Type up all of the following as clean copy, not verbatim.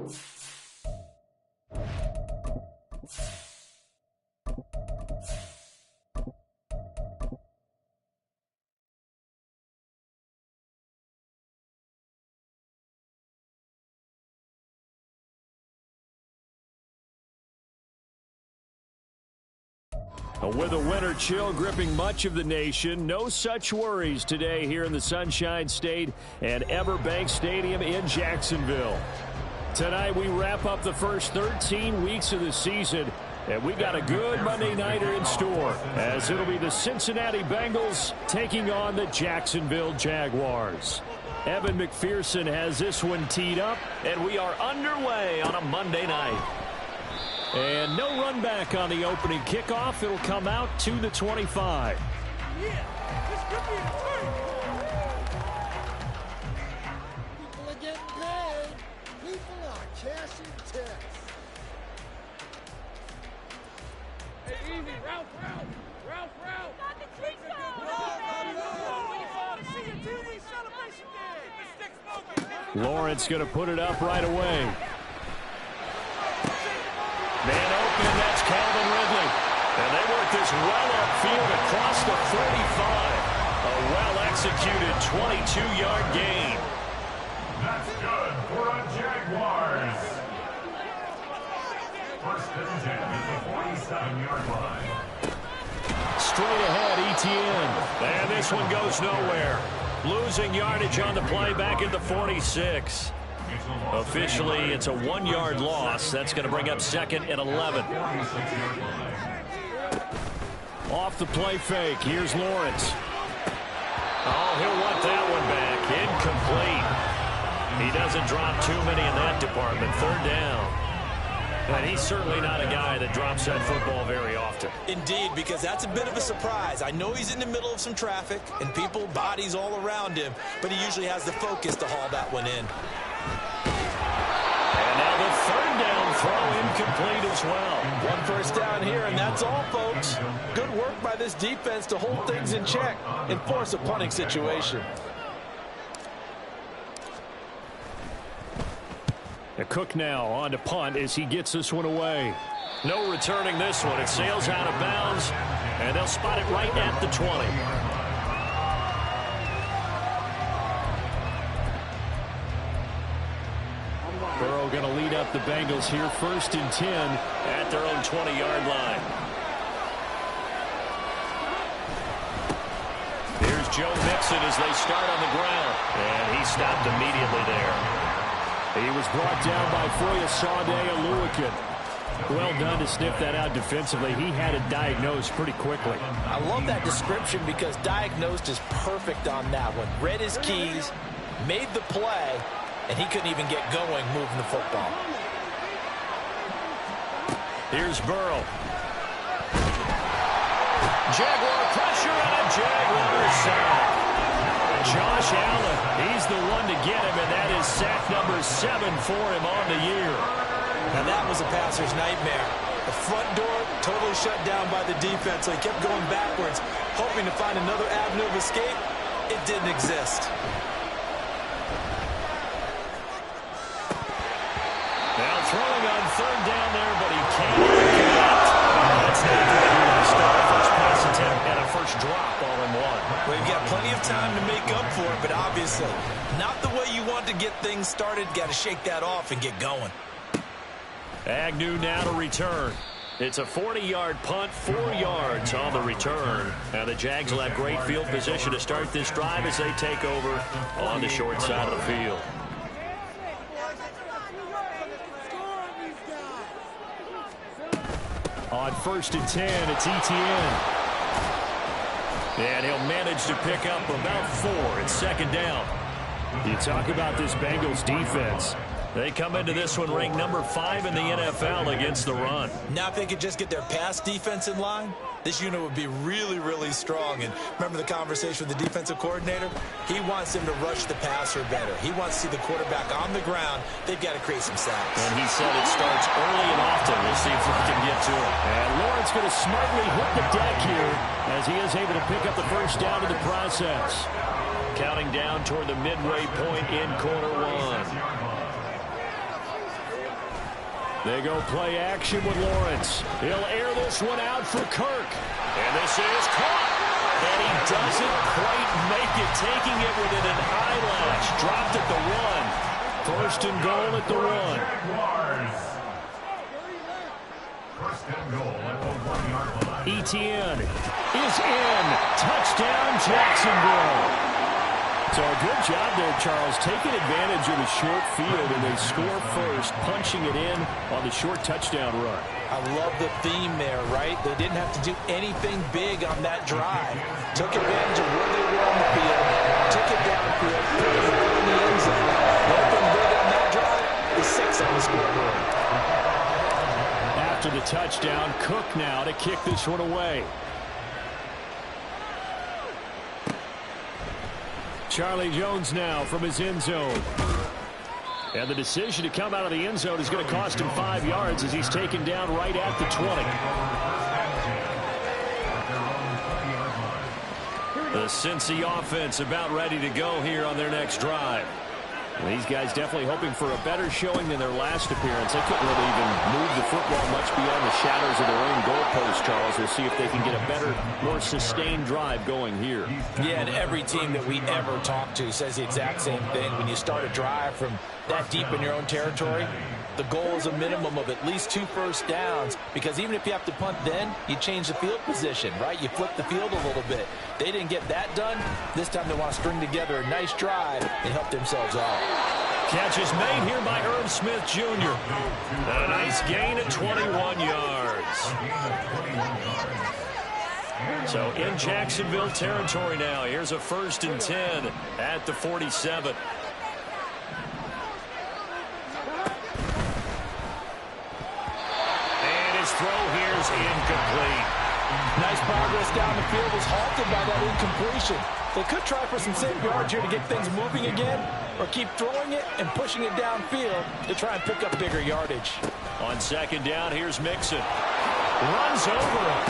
With a winter chill gripping much of the nation, no such worries today here in the Sunshine State and Everbank Stadium in Jacksonville. Tonight we wrap up the first 13 weeks of the season, and we got a good Monday nighter in store, as it'll be the Cincinnati Bengals taking on the Jacksonville Jaguars. Evan McPherson has this one teed up, and we are underway on a Monday night. And no run back on the opening kickoff. It'll come out to the 25. Yeah, this could be a turn. People are getting paid. People are cashing checks. Hey, easy. Ralph. Got the treat Lawrence going to put it up right away. Man open, that's Calvin Ridley. And they work this well upfield across the 45. A well-executed 22-yard gain. That's good for a Jaguars. First and 10 at the 47-yard line. Straight ahead, Etienne. And this one goes nowhere. Losing yardage on the play back at the 46. Officially, it's a 1-yard loss. That's going to bring up second and 11. Off the play fake. Here's Lawrence. Oh, he'll want that one back. Incomplete. He doesn't drop too many in that department. Third down. And he's certainly not a guy that drops that football very often. Indeed, because that's a bit of a surprise. I know he's in the middle of some traffic and people, bodies all around him, but he usually has the focus to haul that one in. And now the third down throw incomplete as well. One first down here, and that's all, folks. Good work by this defense to hold things in check and force a punting situation. Cook now on to punt as he gets this one away. No returning this one. It sails out of bounds, and they'll spot it right at the 20. Burrow going to lead up the Bengals here, first and 10 at their own 20-yard line. Here's Joe Mixon as they start on the ground, and he stopped immediately there. He was brought down by Foyesade Oluwakin. Well done to sniff that out defensively. He had it diagnosed pretty quickly. I love that description because diagnosed is perfect on that one. Read his keys, made the play, and he couldn't even get going moving the football. Here's Burrow. Jaguar pressure and a Jaguar sack. Josh Allen, he's the one to get him, and that is sack number 7 for him on the year. And that was a passer's nightmare. The front door totally shut down by the defense, so he kept going backwards, hoping to find another avenue of escape. It didn't exist. Now throwing on third down there, but he can't connect. That's not good here to start a first pass attempt and a first drop all in one. Well, you've got plenty of time to make up for it, but obviously not the way you want to get things started. Got to shake that off and get going. Agnew now to return. It's a 40-yard punt, 4 yards on the return. Now the Jags will have great field position to start this drive as they take over on the short side of the field. On first and 10, it's Etienne. And he'll manage to pick up about 4. It's second down. You talk about this Bengals defense. They come into this one ranked number 5 in the NFL against the run. Now if they could just get their pass defense in line, this unit would be really, really strong. And remember the conversation with the defensive coordinator? He wants them to rush the passer better. He wants to see the quarterback on the ground. They've got to create some sacks. And he said it starts early and often. We'll see if we can get to it. And Lawrence going to smartly hit the deck here as he is able to pick up the first down in the process. Counting down toward the midway point in quarter 1. They go play action with Lawrence. He'll air this one out for Kirk. And this is caught. And he doesn't quite make it, taking it within an eyelash. Dropped at the 1. First and goal at the 1. First and goal at the 1-yard line. Etienne is in. Touchdown, Jacksonville. So a good job there, Charles, taking advantage of the short field, and they score first, punching it in on the short touchdown run. I love the theme there, right? They didn't have to do anything big on that drive. Took advantage of where they were on the field, took it downfield, put it in the end zone. Nothing big on that drive. The 6 on the scoreboard. After the touchdown, Cook now to kick this one away. Charlie Jones now from his end zone. And the decision to come out of the end zone is going to cost him 5 yards as he's taken down right at the 20. The Cincy offense about ready to go here on their next drive. These guys definitely hoping for a better showing than their last appearance. They couldn't really even move the football much beyond the shadows of their own goalpost, Charles. We'll see if they can get a better, more sustained drive going here. Yeah, and every team that we ever talk to says the exact same thing. When you start a drive from that deep in your own territory, the goal is a minimum of at least 2 first downs, because even if you have to punt then, you change the field position, right? You flip the field a little bit. They didn't get that done. This time they want to string together a nice drive and help themselves out. Catch is made here by Irv Smith Jr. A nice gain at 21 yards. So in Jacksonville territory now. Here's a 1st and 10 at the 47. Throw here's incomplete. Nice progress down the field, was halted by that incompletion. They could try for some safe yards here to get things moving again, or keep throwing it and pushing it downfield to try and pick up bigger yardage. On 2nd down, here's Mixon. Runs over it.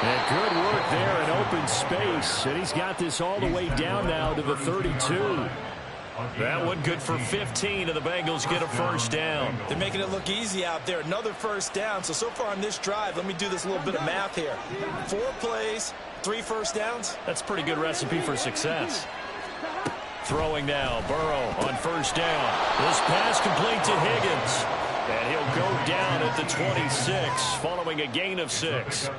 And good work there in open space. And he's got this all the way down now to the 32. That one good for 15, and the Bengals get a 1st down. They're making it look easy out there. Another 1st down. So far on this drive, let me do this little bit of math here. 4 plays, 3 first downs. That's a pretty good recipe for success. Throwing now, Burrow on 1st down. This pass complete to Higgins. And he'll go down at the 26, following a gain of 6.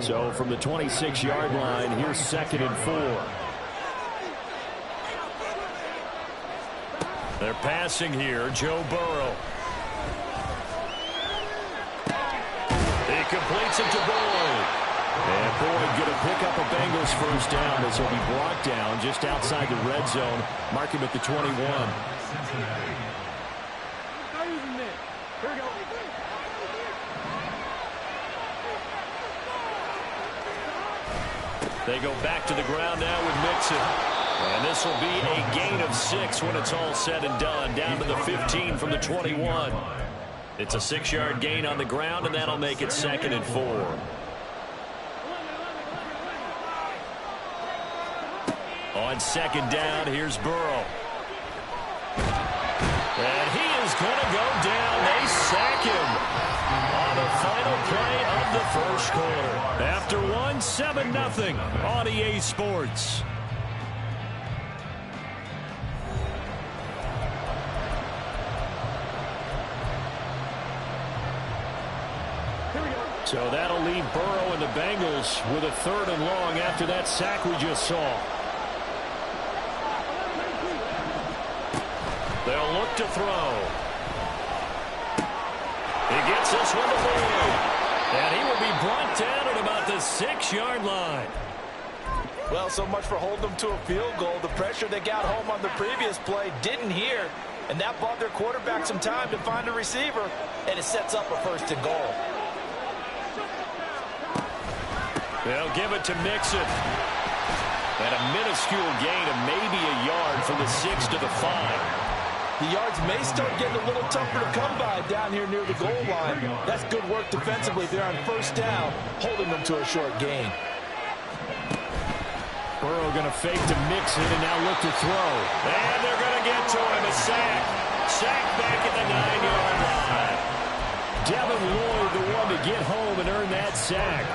So from the 26-yard line, here's 2nd and 4. They're passing here, Joe Burrow. He completes it to Boyd. And Boyd going to pick up a Bengals 1st down as he'll be brought down just outside the red zone. Mark him at the 21. They go back to the ground now with Mixon. And this will be a gain of 6 when it's all said and done. Down to the 15 from the 21. It's a 6-yard gain on the ground, and that'll make it 2nd and 4. On 2nd down, here's Burrow. And he is going to go down. They sack him on the final play of the 1st quarter. After 7-0 on EA Sports. So that'll leave Burrow and the Bengals with a 3rd and long after that sack we just saw. They'll look to throw. He gets this one to Boyd. And he will be brought down at about the 6-yard line. Well, so much for holding them to a field goal. The pressure they got home on the previous play didn't hear. And that bought their quarterback some time to find a receiver. And it sets up a 1st and goal. They'll give it to Mixon. And a minuscule gain of maybe a yard from the 6 to the 5. The yards may start getting a little tougher to come by down here near the goal line. That's good work defensively there on 1st down, holding them to a short gain. Burrow going to fake to Mixon and now look to throw. And they're going to get to him. A sack. Sacked back at the 9-yard line. Devin Lloyd, the one to get home and earn that sack.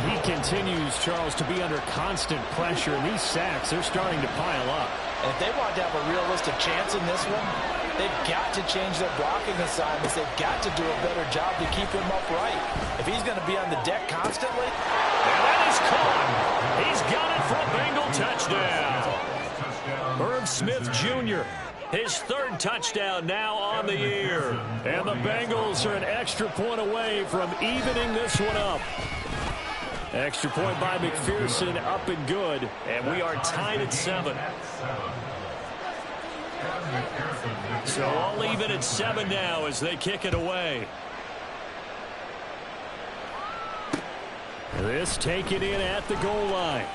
He continues, Charles, to be under constant pressure, and these sacks, they're starting to pile up. And if they want to have a realistic chance in this one, they've got to change their blocking assignments. They've got to do a better job to keep him upright. If he's going to be on the deck constantly. And that is caught. He's got it for a Bengal touchdown. Herb Smith Jr., his third touchdown now on the year. And the Bengals are an extra point away from evening this one up. Extra point by McPherson, up and good. And we are tied at 7. So all even at 7 now as they kick it away. This taken in at the goal line.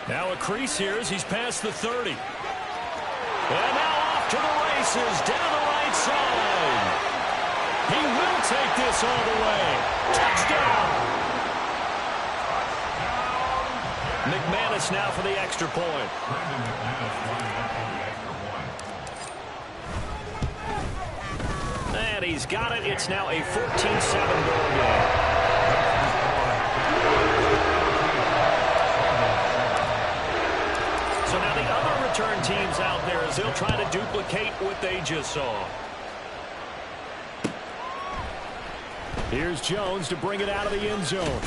Now a crease here as he's past the 30. And now off to the races, down the right side. He will take this all the way. Touchdown! McManus now for the extra point. And he's got it. It's now a 14-7 ball game. So now the other return teams out there as they'll try to duplicate what they just saw. Here's Jones to bring it out of the end zone.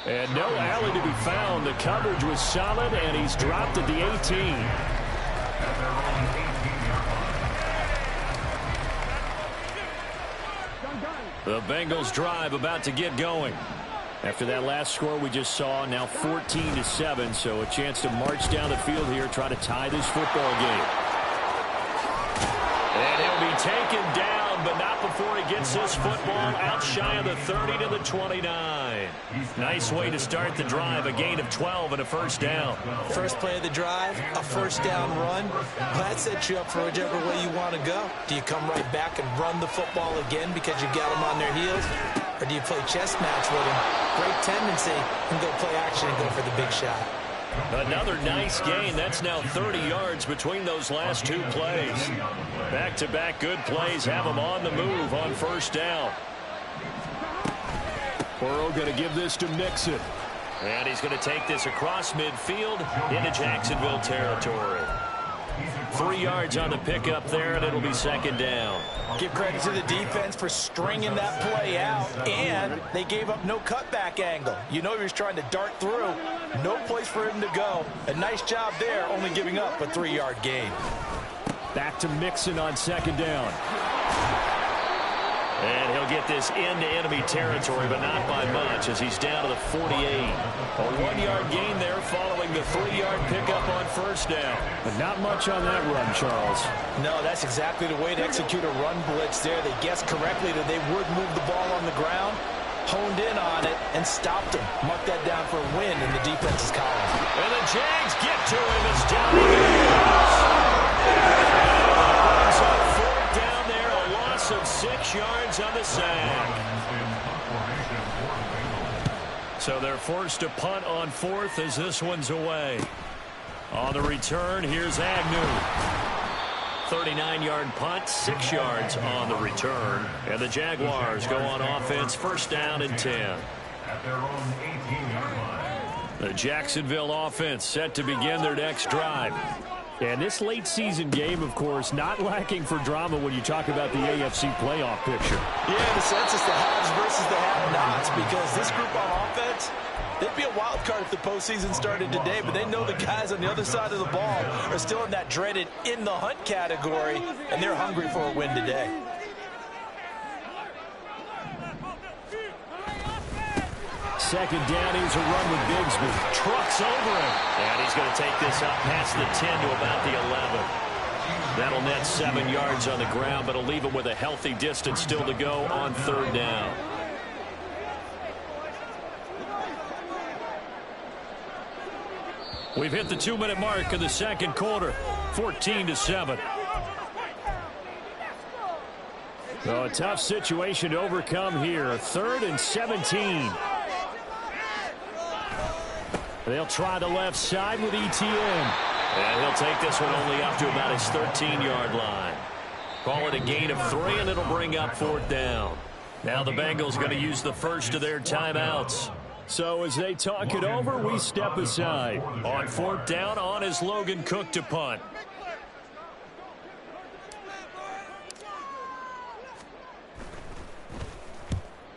And no alley to be found. The coverage was solid, and he's dropped at the 18. The Bengals drive about to get going. After that last score we just saw, now 14-7, so a chance to march down the field here, try to tie this football game. And he'll be taken down, but not before he gets this football out shy of the 30 to the 29. Nice way to start the drive, a gain of 12 and a first down. First play of the drive, a first down run. That sets you up for whichever way you want to go. Do you come right back and run the football again because you got them on their heels? Or do you play chess match with them? Great tendency, and go play action and go for the big shot. Another nice gain. That's now 30 yards between those last two plays. Back-to-back good plays have them on the move on first down. Burrow going to give this to Mixon. And he's going to take this across midfield into Jacksonville territory. 3 yards on the pickup there, and it'll be second down. Give credit to the defense for stringing that play out, and they gave up no cutback angle. You know he was trying to dart through. No place for him to go. A nice job there, only giving up a 3-yard gain. Back to Mixon on second down. And he'll get this into enemy territory, but not by much as he's down to the 48. A 1-yard gain there following the 3-yard pickup on first down. But not much on that run, Charles. No, that's exactly the way to execute a run blitz there. They guessed correctly that they would move the ball on the ground, honed in on it, and stopped him. Mark that down for a win in the defense's column. And the Jags get to him. It's down he goes. Down there, a loss of 6 yards on the sack. So they're forced to punt on fourth as this one's away. On the return, here's Agnew. 39-yard punt, 6 yards on the return. And the Jaguars go on offense, first down and 10. At their own 18-yard line. The Jacksonville offense set to begin their next drive. And this late season game, of course, not lacking for drama when you talk about the AFC playoff picture. Yeah, the sense is the haves versus the have-nots, because this group on offense, they'd be a wild card if the postseason started today, but they know the guys on the other side of the ball are still in that dreaded in-the-hunt category, and they're hungry for a win today. Second down, he's a run with Bigsby. Trucks over him. And he's going to take this up past the 10 to about the 11. That'll net 7 yards on the ground, but it'll leave him with a healthy distance still to go on third down. We've hit the 2-minute mark of the second quarter. 14-7. So a tough situation to overcome here. 3rd and 17. They'll try the left side with ETN. And he'll take this one only up to about his 13-yard line. Call it a gain of 3, and it'll bring up 4th down. Now the Bengals going to use the first of their timeouts. So as they talk it over, we step aside. On 4th down, on is Logan Cook to punt.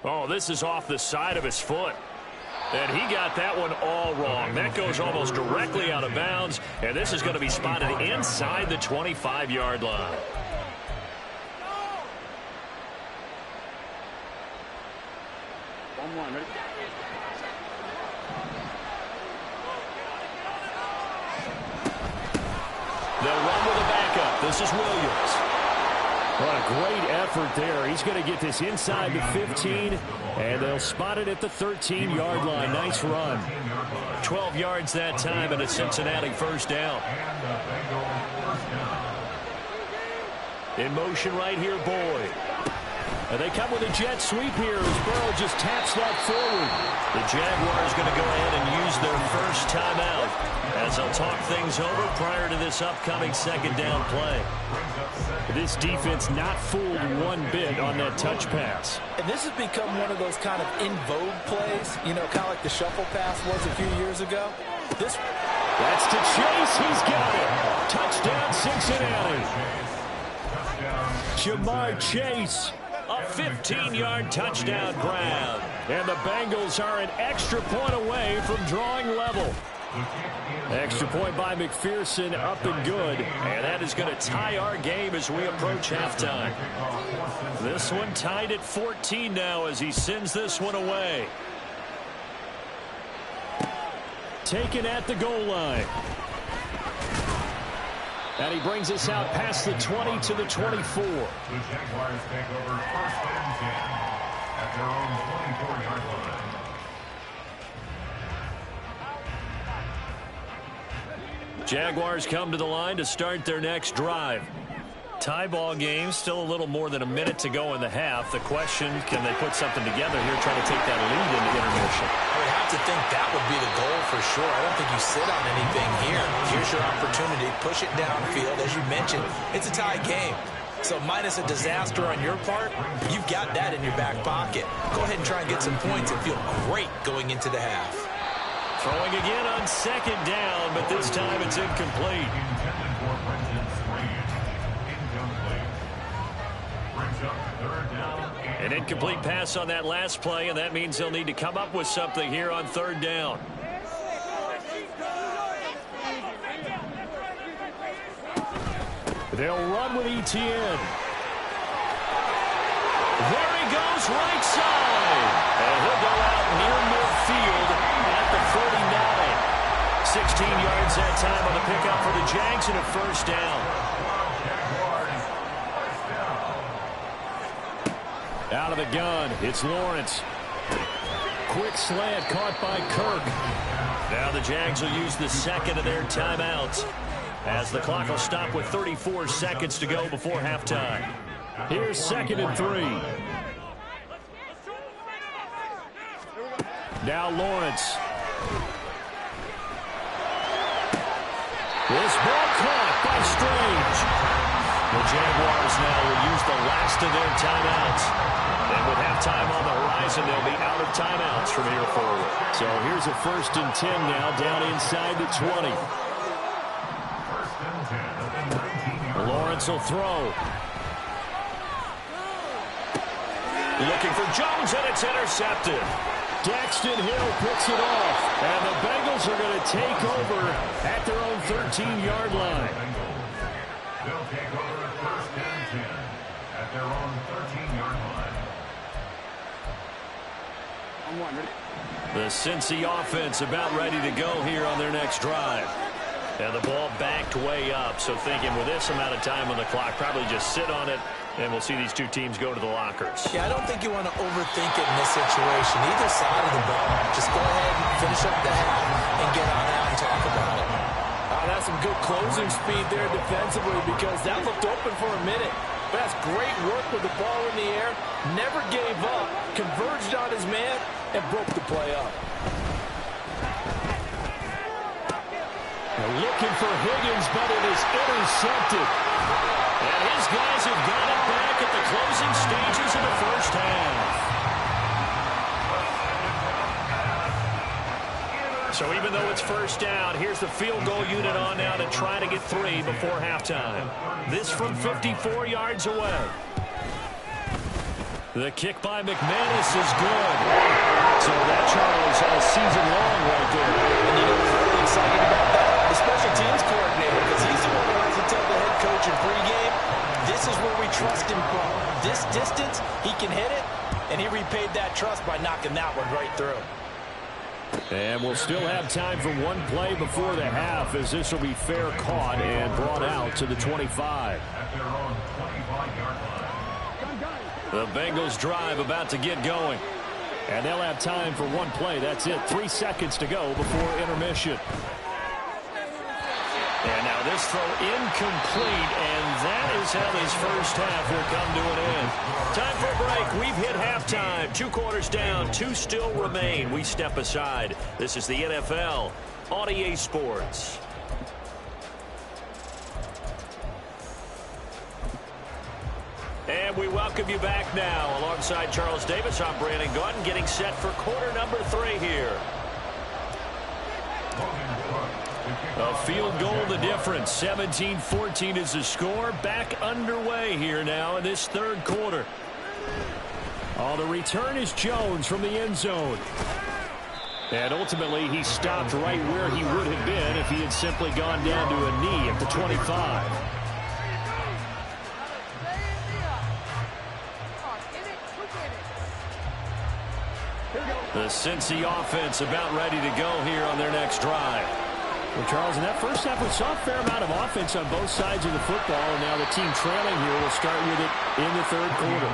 Oh, this is off the side of his foot. And he got that one all wrong. That goes almost directly out of bounds, and this is going to be spotted inside the 25-yard line. One more, ready? They'll run with a backup. This is Williams. What a great effort there. He's going to get this inside the 15, and they'll spot it at the 13-yard line. Nice run. 12 yards that time, and a Cincinnati first down. In motion right here, Boyd. And they come with a jet sweep here as Burrow just taps that forward. The Jaguars going to go ahead and use their first timeout as they'll talk things over prior to this upcoming second down play. This defense not fooled one bit on that touch pass. And this has become one of those kind of in vogue plays, you know, kind of like the shuffle pass was a few years ago. That's to Chase. He's got it. Touchdown, Cincinnati. Jamar Chase. A 15-yard touchdown grab. And the Bengals are an extra point away from drawing level. Extra point by McPherson, up and good. And that is going to tie our game as we approach halftime. This one tied at 14 now as he sends this one away. Taken at the goal line. And he brings us out past the 20 to the 24. The Jaguars take over 1st and 10 at their own 24-yard line. Jaguars come to the line to start their next drive. Tie ball game, still a little more than a minute to go in the half. The question, can they put something together here, trying to take that lead into intermission? I would have to think that would be the goal for sure. I don't think you sit on anything here. Here's your opportunity. Push it downfield. As you mentioned, it's a tie game. So minus a disaster on your part, you've got that in your back pocket. Go ahead and try and get some points and feel great going into the half. Throwing again on second down, but this time it's incomplete. Intended for Brenton Strange. Incomplete. Brings up 3rd down. An incomplete pass on that last play, and that means they'll need to come up with something here on 3rd down. They'll run with Etienne. There he goes, right side. And he'll go out near midfield at the 49. 16 yards that time on the pickup for the Jags and a first down. Out of the gun, it's Lawrence. Quick slant caught by Kirk. Now the Jags will use the second of their timeouts as the clock will stop with 34 seconds to go before halftime. Here's 2nd and 3. Now Lawrence. This ball caught by Strange. The Jaguars now will use the last of their timeouts. And with halftime on the horizon, they'll be out of timeouts from here forward. So here's a 1st and 10 now down inside the 20. Lawrence will throw. Looking for Jones, and it's intercepted. Daxton Hill picks it off. And the Bengals are going to take over at their own 13-yard line. They'll take over 1st and 10 at their own 13-yard line. One, ready? The Cincy offense about ready to go here on their next drive. And the ball backed way up, so thinking with this amount of time on the clock, probably just sit on it, and we'll see these two teams go to the lockers. Yeah, I don't think you want to overthink it in this situation. Either side of the ball, just go ahead and finish up the half and get on out and talk about it. That's some good closing speed there defensively because that looked open for a minute. But that's great work with the ball in the air. Never gave up, converged on his man, and broke the play up. Looking for Higgins, but it is intercepted. And his guys have got it back at the closing stages of the first half. So even though it's first down, here's the field goal unit on now to try to get 3 before halftime. This from 54 yards away. The kick by McManus is good. So that, Charles, season long right there. And you know what's really exciting about that? The special teams coordinator, because he's the one who has to tell the head coach in pregame, this is where we trust him from. This distance, he can hit it, and he repaid that trust by knocking that one right through. And we'll still have time for one play before the half, as this will be fair caught and brought out to the 25. At their own 25-yard line. The Bengals drive about to get going. And they'll have time for one play. That's it. 3 seconds to go before intermission. And now this throw incomplete, and that is how this first half will come to an end. Time for a break. We've hit halftime. 2 quarters down, 2 still remain. We step aside. This is the NFL on EA Sports. And we welcome you back now. Alongside Charles Davis, I'm Brandon Gunn, getting set for quarter number 3 here. A field goal the difference. 17-14 is the score. Back underway here now in this third quarter. Oh, the return is Jones from the end zone. And ultimately, he stopped right where he would have been if he had simply gone down to a knee at the 25. The Cincy offense about ready to go here on their next drive. Well, Charles, in that first half, we saw a fair amount of offense on both sides of the football, and now the team trailing here will start with it in the third quarter.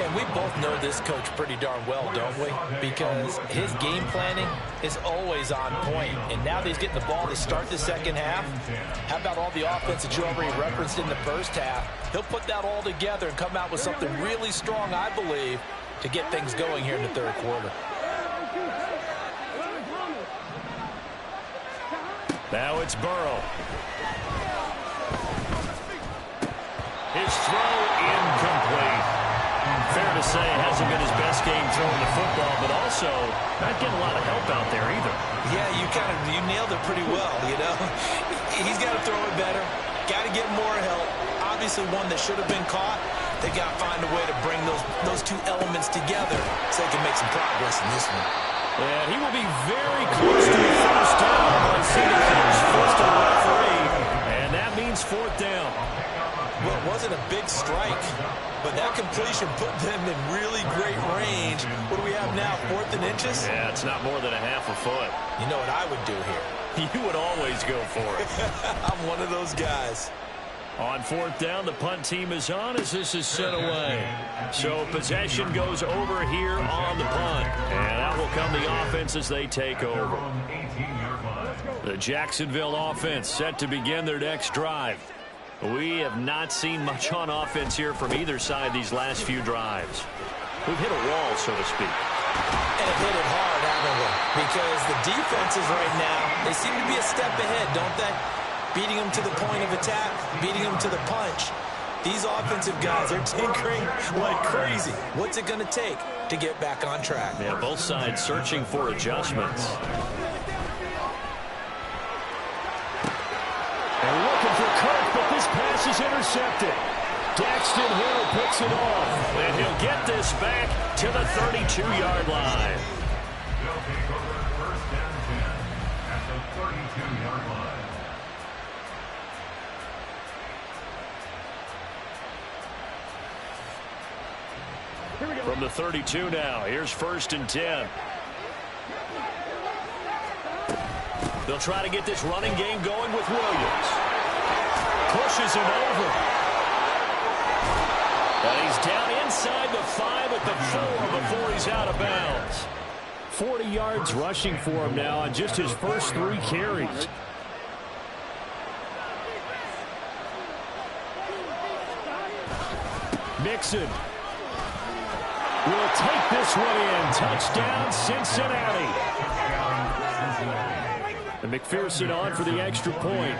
And we both know this coach pretty darn well, don't we? Because his game planning is always on point. And now that he's getting the ball to start the second half, how about all the offense that you already referenced in the first half? He'll put that all together and come out with something really strong, I believe, to get things going here in the third quarter. Now it's Burrow. His throw incomplete. Fair to say it hasn't been his best game throwing the football, but also not getting a lot of help out there either. Yeah, you nailed it pretty well, you know. He's got to throw it better. Got to get more help. Obviously one that should have been caught. They got to find a way to bring those 2 elements together so they can make some progress in this one. And he will be very close to the first down. I see the coach forced to the referee, and that means 4th down. Well, it wasn't a big strike, but that completion put them in really great range. What do we have now, 4th and inches? Yeah, it's not more than a half a foot. You know what I would do here? You would always go for it. I'm one of those guys. On 4th down, the punt team is on as this is sent away. So possession goes over here on the punt. And out will come the offense as they take over. The Jacksonville offense set to begin their next drive. We have not seen much on offense here from either side these last few drives. We've hit a wall, so to speak. And hit it hard, haven't we? Because the defenses right now, they seem to be a step ahead, don't they? Beating them to the point of attack, beating them to the punch. These offensive guys are tinkering like crazy. What's it going to take to get back on track? Yeah, both sides searching for adjustments. And looking for Kirk, but this pass is intercepted. Daxton Hill picks it off, and he'll get this back to the 32-yard line. They'll take over first and 10 at the 32-yard line. From the 32 now, here's 1st and 10. They'll try to get this running game going with Williams. Pushes him over. And he's down inside the 5 at the 4 before he's out of bounds. 40 yards rushing for him now on just his first 3 carries. Mixon will take this one in. Touchdown, Cincinnati. And McPherson on for the extra point.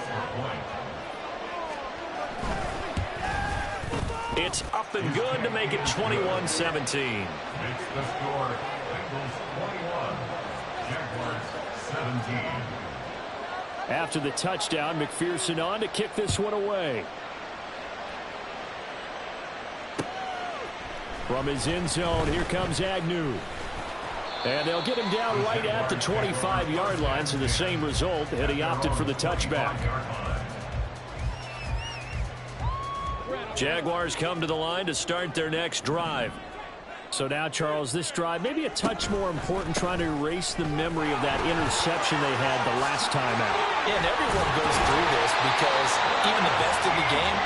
It's up and good to make it 21-17. Makes the score Bengals 21, Jaguars 17. After the touchdown, McPherson on to kick this one away. From his end zone, here comes Agnew. And they'll get him down right at the 25-yard line, so the same result, and he opted for the touchback. Jaguars come to the line to start their next drive. So now, Charles, this drive maybe a touch more important, trying to erase the memory of that interception they had the last time out. Yeah, and everyone goes through this because even the best in the game,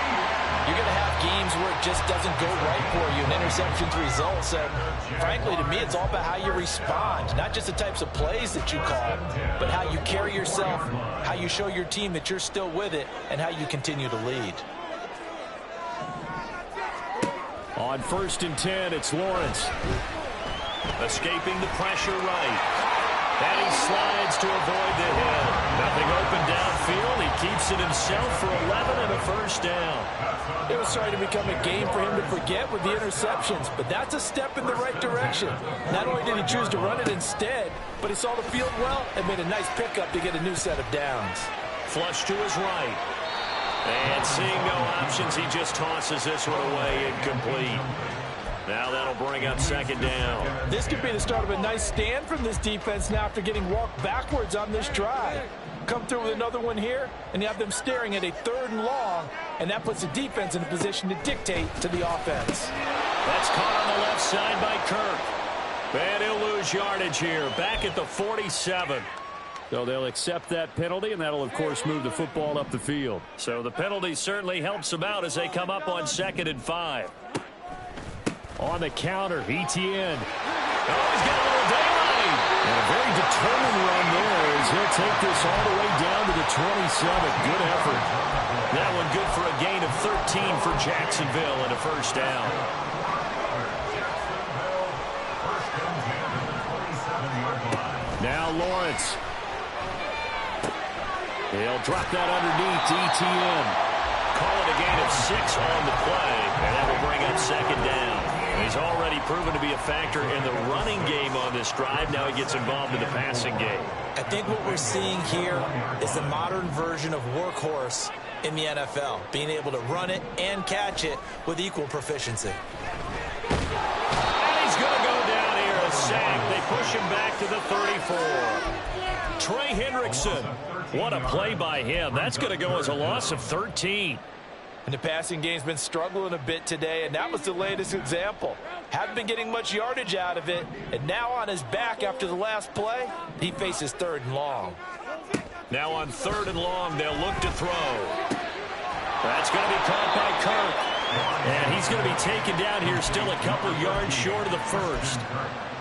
you're going to have games where it just doesn't go right for you, and interceptions results. And frankly, to me, it's all about how you respond, not just the types of plays that you call, but how you carry yourself, how you show your team that you're still with it, and how you continue to lead. On 1st and 10, it's Lawrence. Escaping the pressure right. And he slides to avoid the hit. Nothing open downfield. He keeps it himself for 11 and a first down. It was starting to become a game for him to forget with the interceptions, but that's a step in the right direction. Not only did he choose to run it instead, but he saw the field well and made a nice pickup to get a new set of downs. Flush to his right. And seeing no options, he just tosses this one away, incomplete. Now that'll bring up 2nd down. This could be the start of a nice stand from this defense now after getting walked backwards on this drive. Come through with another one here, and you have them staring at a 3rd and long, and that puts the defense in a position to dictate to the offense. That's caught on the left side by Kirk. And he'll lose yardage here, back at the 47. So they'll accept that penalty, and that'll, of course, move the football up the field. So the penalty certainly helps them out as they come up on 2nd and 5. On the counter, Etienne. Oh, he's got a little daylight. And a very determined run there as he'll take this all the way down to the 27. Good effort. That one good for a gain of 13 for Jacksonville and a first down. Now Lawrence. He'll drop that underneath to Etienne. Call it a gain of 6 on the play, and that will bring up 2nd down. He's already proven to be a factor in the running game on this drive. Now he gets involved in the passing game. I think what we're seeing here is the modern version of workhorse in the NFL, being able to run it and catch it with equal proficiency. And he's going to go down here, a sack. They push him back to the 34. Trey Hendrickson. What a play by him. That's going to go as a loss of 13. And the passing game's been struggling a bit today, and that was the latest example. Haven't been getting much yardage out of it, and now on his back after the last play, he faces 3rd and long. Now on 3rd and long, they'll look to throw. That's going to be caught by Kirk. And he's going to be taken down here still a couple yards short of the first.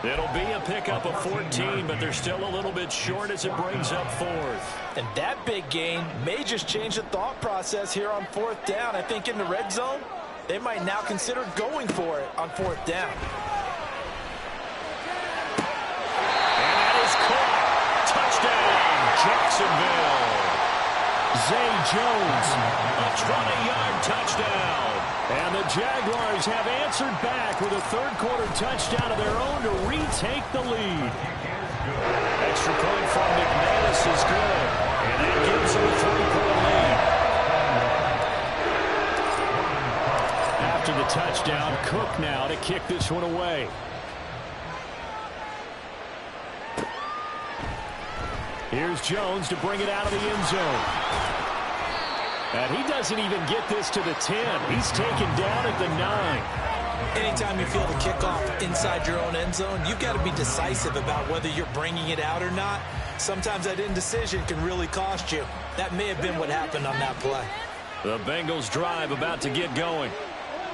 It'll be a pickup of 14, but they're still a little bit short as it brings up 4th. And that big gain may just change the thought process here on 4th down. I think in the red zone, they might now consider going for it on 4th down. And that is caught. Touchdown, Jacksonville. Zay Jones, a 20-yard touchdown. And the Jaguars have answered back with a 3rd-quarter touchdown of their own to retake the lead. Extra point from McManus is good. And that gives them a 3-point lead. After the touchdown, Cook now to kick this one away. Here's Jones to bring it out of the end zone. And he doesn't even get this to the 10. He's taken down at the 9. Anytime you feel the kickoff inside your own end zone, you've got to be decisive about whether you're bringing it out or not. Sometimes that indecision can really cost you. That may have been what happened on that play. The Bengals drive about to get going.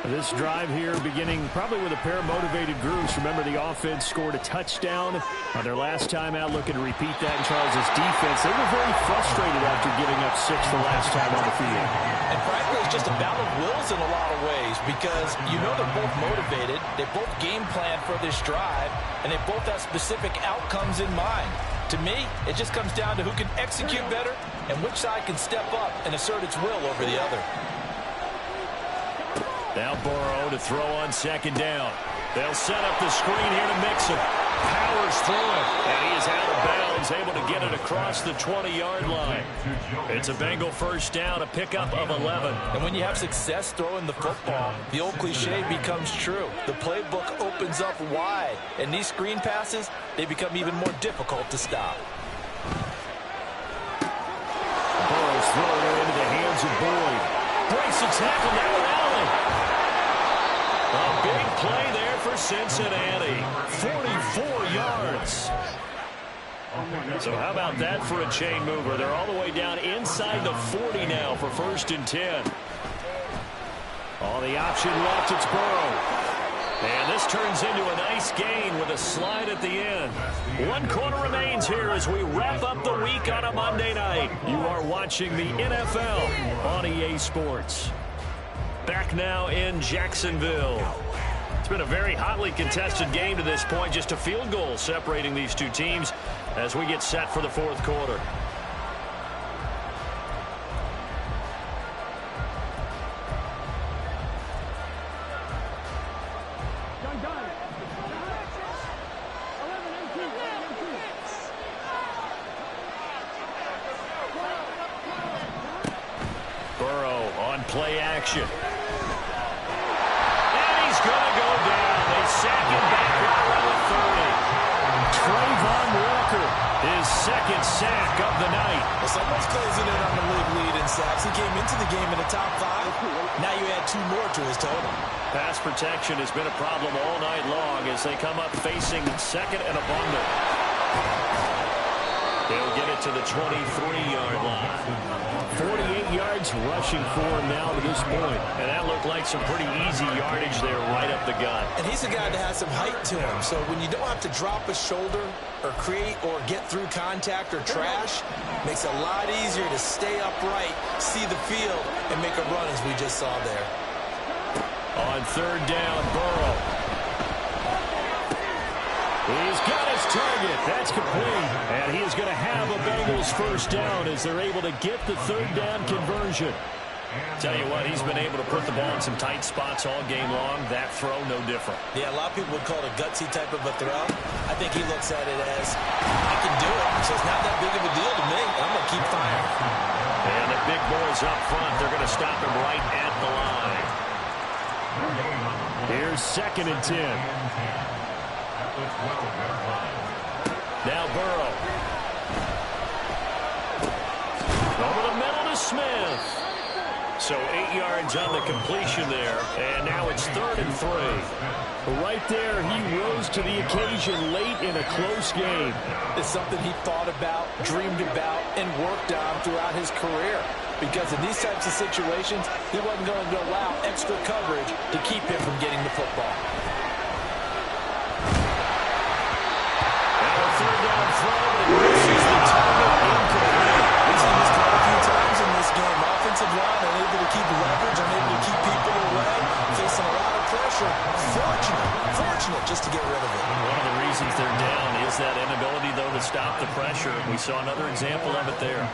This drive here beginning probably with a pair of motivated groups. Remember, the offense scored a touchdown on their last time out, looking to repeat that in Charles's defense. They were very frustrated after giving up 6 the last time on the field. And frankly, it's just a battle of wills in a lot of ways because you know they're both motivated, they both game plan for this drive, and they both have specific outcomes in mind. To me, it just comes down to who can execute better and which side can step up and assert its will over the other. Now Burrow to throw on second down. They'll set up the screen here to Mixon. Powers through it, and he is out of bounds, able to get it across the 20-yard line. It's a Bengal first down, a pickup of 11. And when you have success throwing the football, the old cliche becomes true. The playbook opens up wide, and these screen passes, they become even more difficult to stop. Burrow's throwing it into the hands of Boyd. Breaks the tackle, now Allen. A big play there for Cincinnati. 44 yards. So how about that for a chain mover? They're all the way down inside the 40 now for 1st and 10. On the option left, it's Burrow. And this turns into a nice gain with a slide at the end. 1 quarter remains here as we wrap up the week on a Monday night. You are watching the NFL on EA Sports. Back now in Jacksonville. It's been a very hotly contested game to this point. Just a field goal separating these two teams as we get set for the 4th quarter. Burrow on play action. Going to go down. They sack him back around the 30. Trayvon Walker, his 2nd sack of the night. Well, someone's closing in on the league lead in sacks. He came into the game in the top 5. Now you add 2 more to his total. Pass protection has been a problem all night long as they come up facing 2nd and abundant. They'll get it to the 23-yard line. 48 yards rushing for him now to this point. And that looked like some pretty easy yardage there right up the gut. And he's a guy that has some height to him. So when you don't have to drop a shoulder or create or get through contact or trash, makes it a lot easier to stay upright, see the field, and make a run as we just saw there. On 3rd down, Burrow. He's got his target. That's complete. And he is going to have a Bengals first down as they're able to get the 3rd down conversion. Tell you what, he's been able to put the ball in some tight spots all game long. That throw, no different. Yeah, a lot of people would call it a gutsy type of a throw. I think he looks at it as, I can do it, so it's not that big of a deal to me. I'm going to keep firing. And the big boys up front, they're going to stop him right at the line. Here's 2nd and 10. Now Burrow. Over the middle to Smith. So 8 yards on the completion there. And now it's 3rd and 3. Right there, he rose to the occasion late in a close game. It's something he thought about, dreamed about, and worked on throughout his career. Because in these types of situations, he wasn't going to allow extra coverage to keep him from getting the football. Misses the target incomplete. We've seen this quite a few times in this game. Offensive line unable to keep leverage, unable to keep people away, facing a lot of pressure. Fortunate just to get rid of it. One of the reasons they're down is that inability, though, to stop the pressure. We saw another example of it there.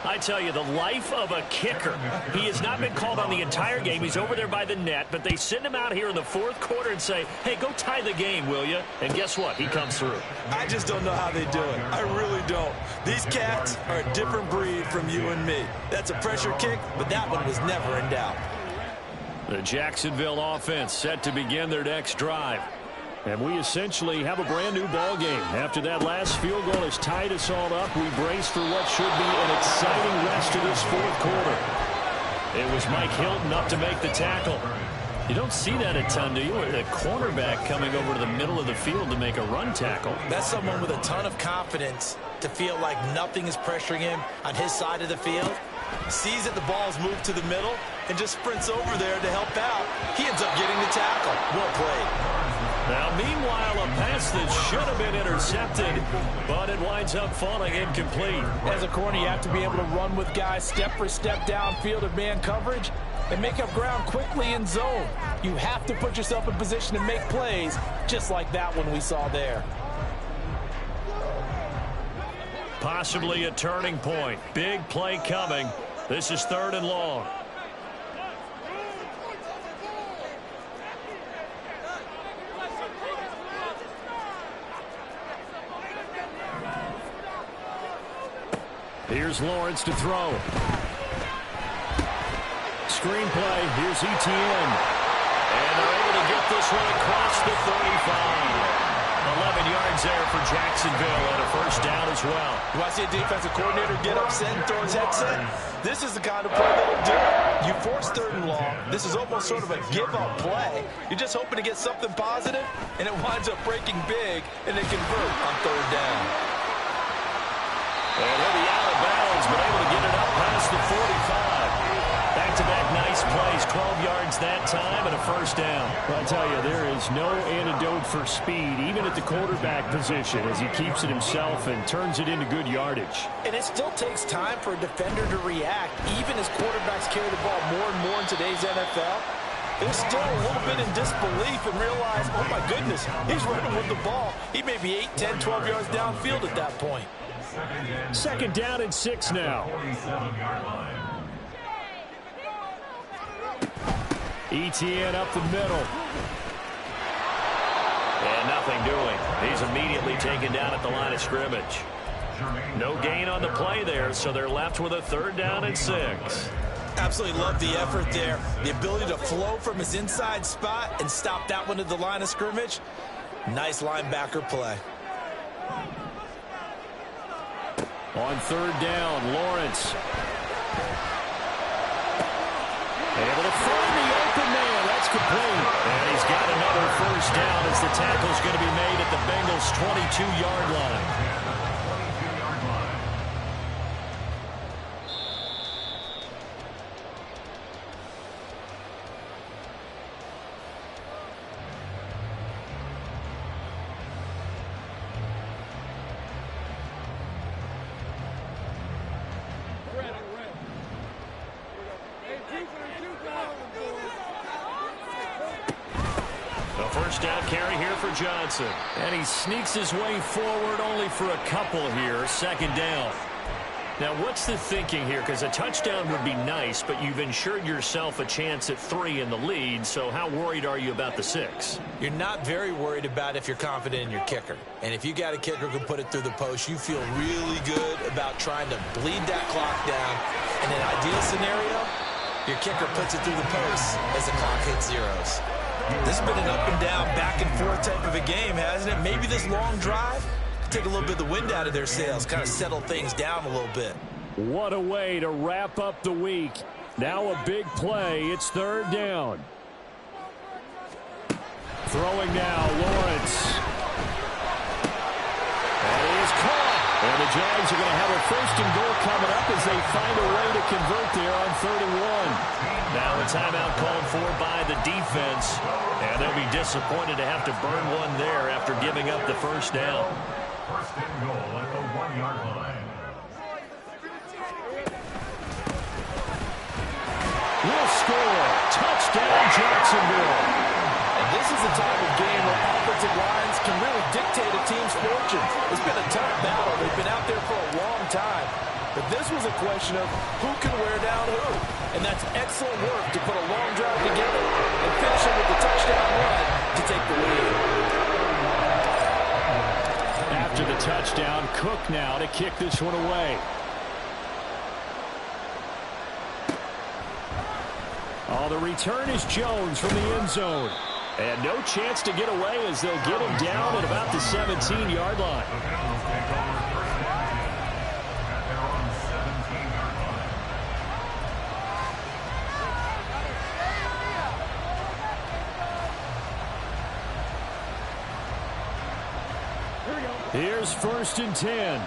I tell you, the life of a kicker. He has not been called on the entire game. He's over there by the net, but they send him out here in the 4th quarter and say, hey, go tie the game, will you? And guess what? He comes through. I just don't know how they do it. I really don't. These cats are a different breed from you and me. That's a pressure kick, but that one was never in doubt. The Jacksonville offense set to begin their next drive. And we essentially have a brand-new ball game. After that last field goal has tied us all up, we brace for what should be an exciting rest of this 4th quarter. It was Mike Hilton up to make the tackle. You don't see that a ton, do you? A cornerback coming over to the middle of the field to make a run tackle. That's someone with a ton of confidence to feel like nothing is pressuring him on his side of the field. Sees that the ball's moved to the middle and just sprints over there to help out. He ends up getting the tackle. Well played. Now, meanwhile, a pass that should have been intercepted, but it winds up falling incomplete. As a corner, you have to be able to run with guys step for step downfield of man coverage and make up ground quickly in zone. You have to put yourself in position to make plays, just like that one we saw there. Possibly a turning point. Big play coming. This is 3rd and long. Here's Lawrence to throw. Screenplay. Here's Etienne. And they're able to get this one across the 35. 11 yards there for Jacksonville and a first down as well. You want to see a defensive coordinator get upset and throw his headset? This is the kind of play that'll do it. You force 3rd and long. This is almost sort of a give-up play. You're just hoping to get something positive, and it winds up breaking big, and they convert on 3rd down. And he'll be out of bounds, but able to get it up past the 45. Back-to-back nice plays, 12 yards that time, and a first down. Well, I tell you, there is no antidote for speed, even at the quarterback position, as he keeps it himself and turns it into good yardage. And it still takes time for a defender to react, even as quarterbacks carry the ball more and more in today's NFL. They're still a little bit in disbelief and realize, oh, my goodness, he's running with the ball. He may be 8, 10, 12 yards downfield at that point. 2nd down and 6 now. Etienne up the middle. And nothing doing. He's immediately taken down at the line of scrimmage. No gain on the play there, so they're left with a 3rd down and 6. Absolutely love the effort there. The ability to flow from his inside spot and stop that one at the line of scrimmage. Nice linebacker play. On 3rd down, Lawrence. Able to find the open man. That's complete. And he's got another first down as the tackle's going to be made at the Bengals' 22-yard line. First down carry here for Johnson. And he sneaks his way forward only for a couple here. 2nd down. Now, what's the thinking here? Because a touchdown would be nice, but you've ensured yourself a chance at 3 in the lead. So how worried are you about the 6? You're not very worried about if you're confident in your kicker. And if you got a kicker who can put it through the post, you feel really good about trying to bleed that clock down. In an ideal scenario, your kicker puts it through the post as the clock hits zeros. This has been an up and down, back and forth type of a game, hasn't it? Maybe this long drive could take a little bit of the wind out of their sails, kind of settle things down a little bit. What a way to wrap up the week. Now a big play. It's 3rd down. Throwing now, Lawrence. And he is caught. And the Jags are going to have a 1st and goal coming up as they find a way to convert there on 3rd and 1. Now a timeout called for by the defense. And they'll be disappointed to have to burn one there after giving up the first down. 1st and goal at the 1-yard line. Will score. Touchdown, Jacksonville. And this is the type of game where offensive lines can really dictate a team's fortunes. It's been a tough battle. They've been out there for a long time. But this was a question of who can wear down who. And that's excellent work to put a long drive together and finish it with the touchdown run to take the lead. After the touchdown, Cook now to kick this one away. Oh, the return is Jones from the end zone. And no chance to get away as they'll get him down at about the 17-yard line. Here's 1st and 10.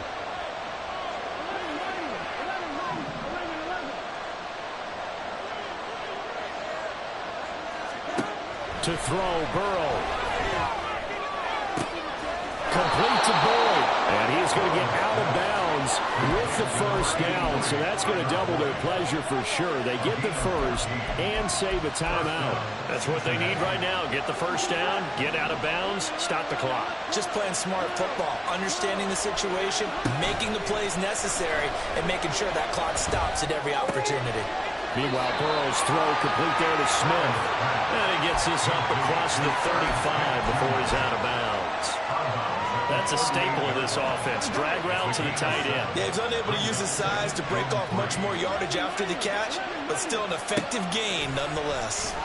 To throw, Burrow. Complete to Boyd. And he's going to get out of bounds with the first down, so that's going to double their pleasure for sure. They get the first and save a timeout. That's what they need right now. Get the first down, get out of bounds, stop the clock. Just playing smart football, understanding the situation, making the plays necessary, and making sure that clock stops at every opportunity. Meanwhile, Burrow's throw complete there to Smith. And he gets this up across the 35 before he's out of bounds. That's a staple of this offense. Drag route to the tight end. Yeah, he's unable to use his size to break off much more yardage after the catch, but still an effective gain nonetheless.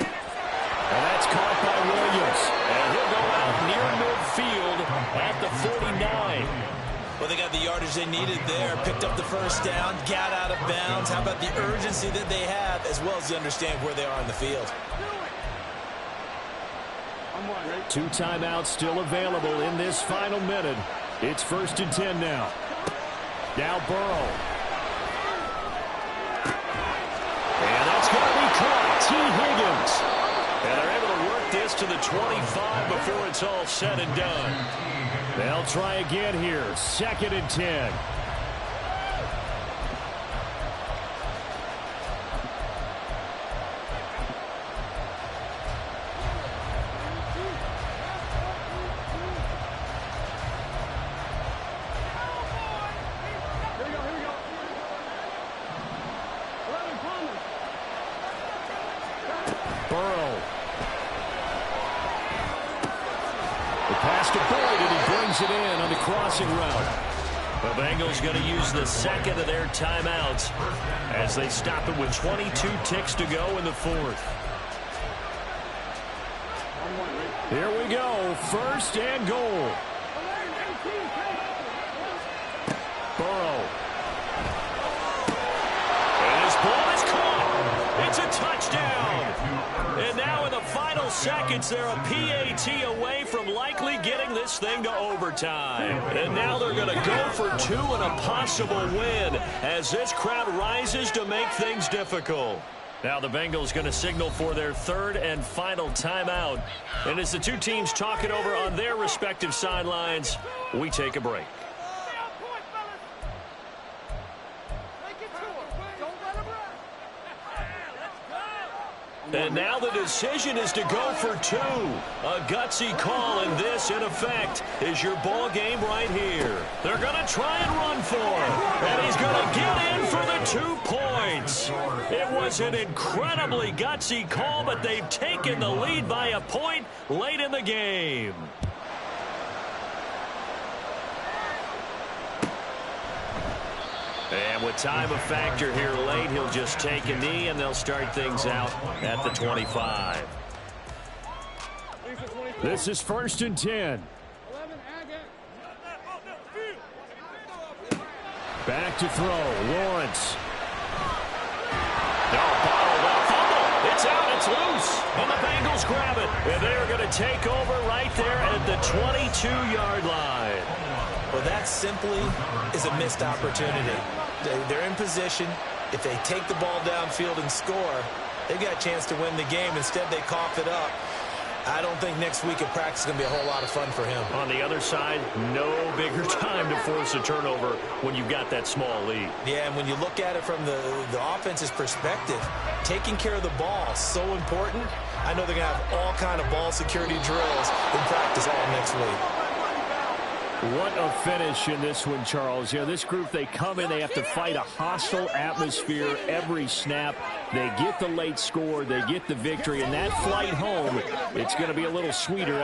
And that's caught by Williams. And he'll go out near midfield at the 49. Well, they got the yardage they needed there, picked up the first down, got out of bounds. How about the urgency that they have, as well as they understand where they are in the field. 2 timeouts still available in this final minute. It's 1st and 10 now. Now Burrow. And that's going to be caught. T. Higgins. And they're able to work this to the 25 before it's all said and done. They'll try again here. 2nd and 10. Burrow. The pass to Boyd, and he brings it in on the crossing route. The Bengals going to use the 2nd of their timeouts as they stop it with 22 ticks to go in the 4th. Here we go. 1st and goal. Burrow. And his ball is caught. It's a touchdown. And now in the final seconds, they're a PAT away from likely getting this thing to overtime. And now they're going to go for 2 and a possible win as this crowd rises to make things difficult. Now the Bengals going to signal for their 3rd and final timeout. And as the two teams talk it over on their respective sidelines, we take a break. And now the decision is to go for 2. A gutsy call, and this, in effect, is your ball game right here. They're going to try and run for it. And he's going to get in for the 2 points. It was an incredibly gutsy call, but they've taken the lead by a point late in the game. And with time a factor here late, he'll just take a knee, and they'll start things out at the 25. This is 1st and 10. Back to throw. Lawrence. No, bottled up. Fumble. It's out. It's loose. And the Bengals grab it. And they're going to take over right there at the 22-yard line. Well, that simply is a missed opportunity. They're in position. If they take the ball downfield and score, they've got a chance to win the game. Instead, they cough it up. I don't think next week at practice is going to be a whole lot of fun for him. On the other side, no bigger time to force a turnover when you've got that small lead. Yeah, and when you look at it from the offense's perspective, taking care of the ball is so important. I know they're going to have all kind of ball security drills in practice all next week. What a finish in this one, Charles. You know, this group, they come in, they have to fight a hostile atmosphere every snap. They get the late score, they get the victory, and that flight home, it's going to be a little sweeter